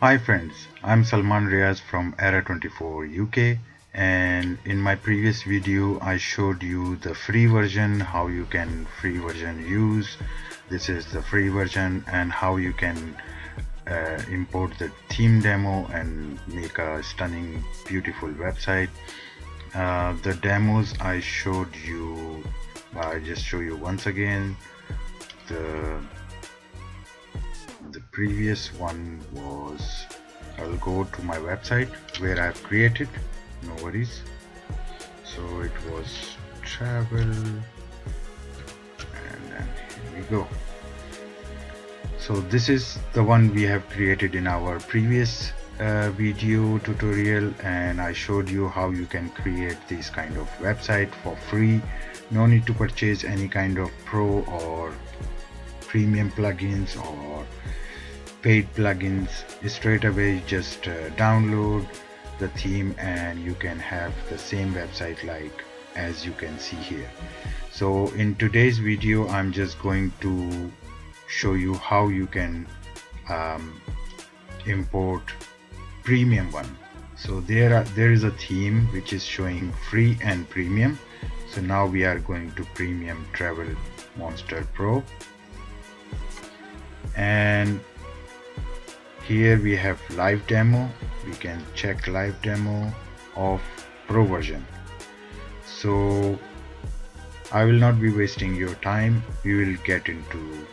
Hi friends, I'm Salman Riaz from Era24 UK, and in my previous video I showed you the free version, how you can free version use. This is the free version, and how you can import the theme demo and make a stunning beautiful website. The demos I showed you, I just show you once again. The previous one was, I'll go to my website where I've created, no worries. So it was travel, and then here we go. So this is the one we have created in our previous video tutorial, and I showed you how you can create this kind of website for free. No need to purchase any kind of pro or premium plugins or paid plugins. Straight away just download the theme and you can have the same website like as you can see here. So in today's video I'm just going to show you how you can import premium one. So there is a theme which is showing free and premium. So now we are going to Premium Travel Monster Pro, and here we have live demo. We can check live demo of pro version. So I will not be wasting your time. We will get into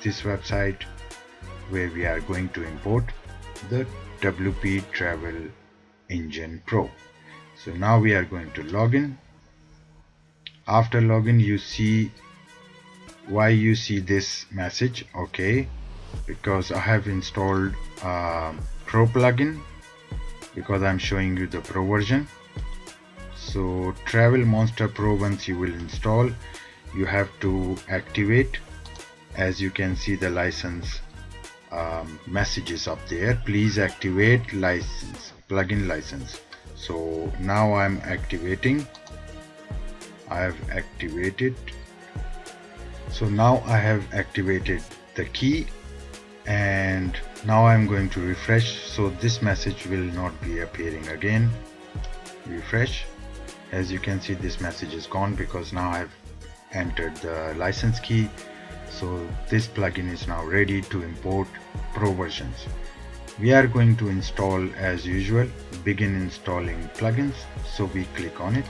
this website where we are going to import the WPTravelEngine Pro. So now we are going to log in. After login, you see why you see this message. Okay, because I have installed pro plugin, because I'm showing you the pro version. So Travel Monster Pro, once you will install, you have to activate. As you can see, the license messages up there. Please activate license, plugin license. So now I'm activating. I have activated. So now I have activated the key, and now I'm going to refresh. So this message will not be appearing again. Refresh. As you can see, this message is gone because now I've entered the license key. So this plugin is now ready to import pro versions. We are going to install as usual, begin installing plugins. So we click on it.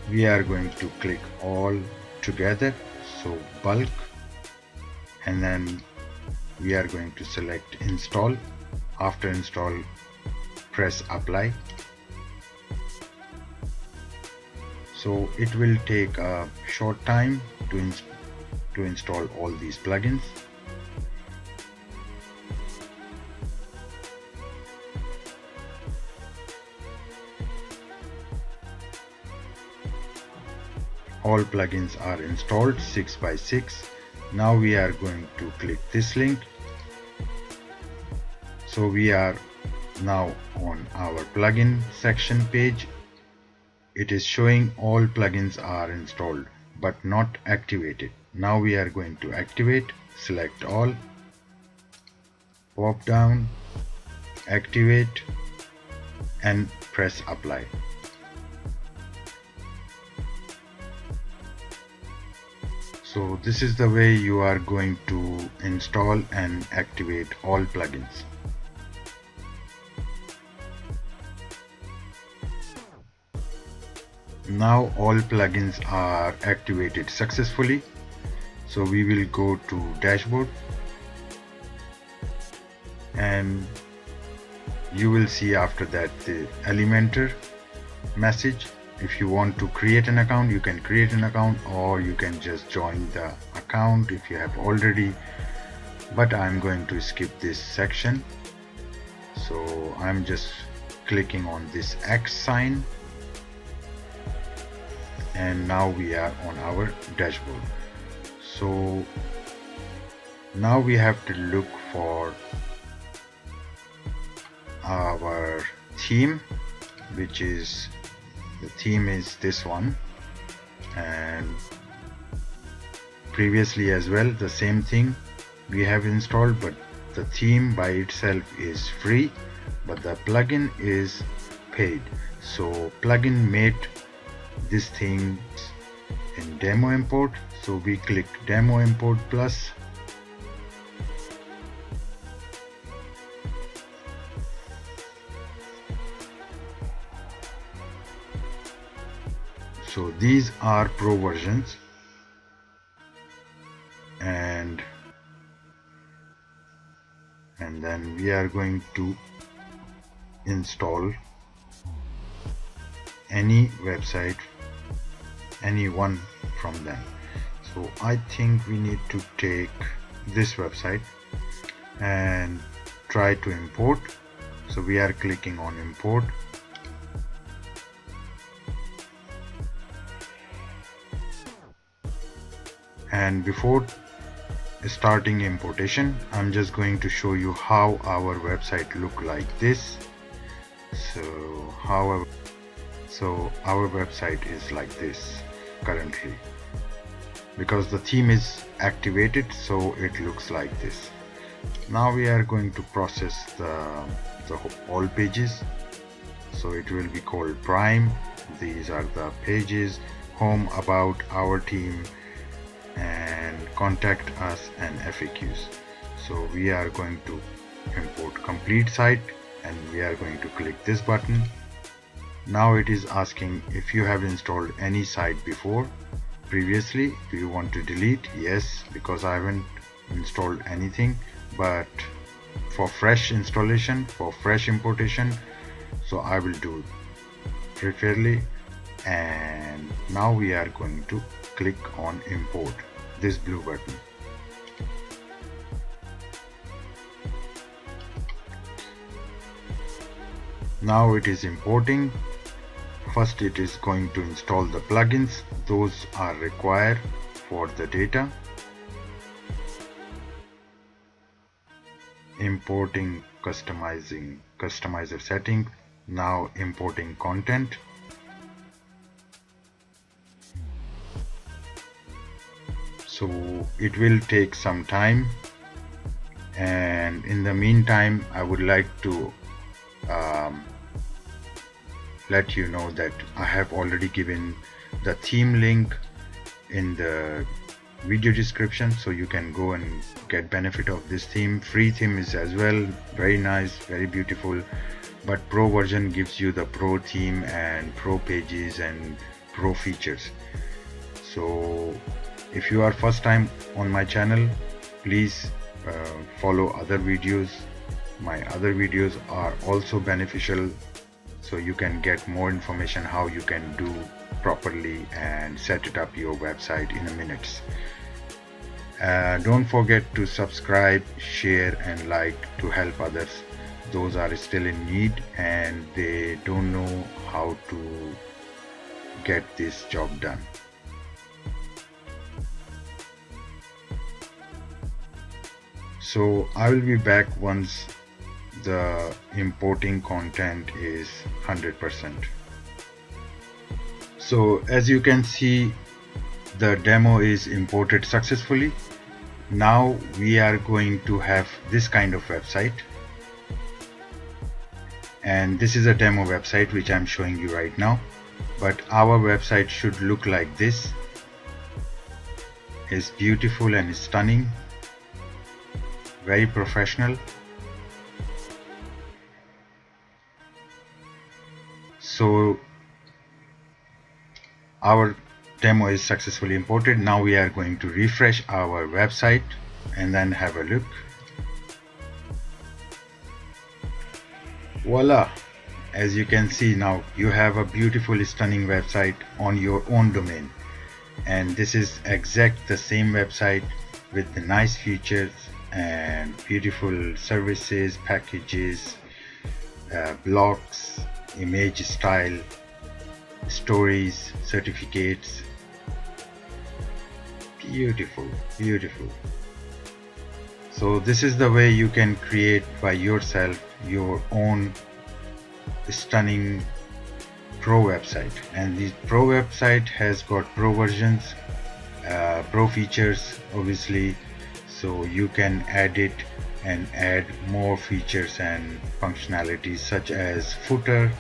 We are going to click all together, so bulk, and then we are going to select install. After install, press apply. So it will take a short time to install all these plugins. All plugins are installed 6 by 6. Now we are going to click this link. So we are now on our plugin section page. It is showing all plugins are installed but not activated. Now we are going to activate. Select all, pop down, activate, and press apply. So this is the way you are going to install and activate all plugins. Now all plugins are activated successfully. So we will go to dashboard, and you will see after that the Elementor message. If you want to create an account, you can create an account, or you can just join the account if you have already. But I'm going to skip this section. So I'm just clicking on this X sign, and now we are on our dashboard. So now we have to look for our theme, which is, the theme is this one, and previously as well the same thing we have installed, but the theme by itself is free, but the plugin is paid. So plugin made this thing in demo import, so we click demo import plus. So these are pro versions, and then we are going to install any website, any one from them. So I think we need to take this website and try to import. So we are clicking on import. And before starting importation, I'm just going to show you how our website look like this. So our website is like this currently, because the theme is activated, so it looks like this. Now we are going to process the all pages. So it will be called prime. These are the pages: home, about, our team, and contact us, and FAQs. So we are going to import complete site, and we are going to click this button. Now it is asking if you have installed any site before previously. Do you want to delete? Yes, because I haven't installed anything, but for fresh installation, for fresh importation, so I will do preferably. And now we are going to click on import, this blue button. Now it is importing. First it is going to install the plugins. Those are required for the data. Importing customizer setting. Now importing content. So it will take some time, and in the meantime I would like to let you know that I have already given the theme link in the video description, so you can go and get benefit of this theme. Free theme is as well very nice, very beautiful, but pro version gives you the pro theme and pro pages and pro features. So if you are first time on my channel, please follow other videos. My other videos are also beneficial, so you can get more information how you can do properly and set it up your website in a minute. Don't forget to subscribe, share and like to help others. Those are still in need and they don't know how to get this job done. So I will be back once the importing content is 100%. So as you can see, the demo is imported successfully. Now we are going to have this kind of website, and this is a demo website which I'm showing you right now, but our website should look like this. It's beautiful and stunning, very professional. So our demo is successfully imported. Now we are going to refresh our website and then have a look. Voila! As you can see, now you have a beautiful, stunning website on your own domain, and this is exact the same website with the nice features and beautiful services, packages, blocks, image style, stories, certificates. Beautiful, beautiful. So this is the way you can create by yourself your own stunning pro website. And this pro website has got pro versions, pro features obviously, so you can add it and add more features and functionalities such as footer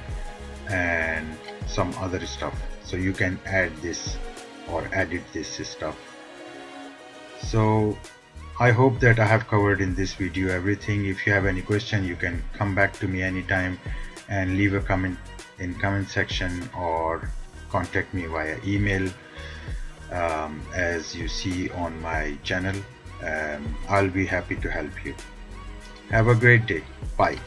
and some other stuff. So you can add this or edit this stuff. So I hope that I have covered in this video everything. If you have any question, you can come back to me anytime and leave a comment in comment section or contact me via email, as you see on my channel. I'll be happy to help you. Have a great day. Bye.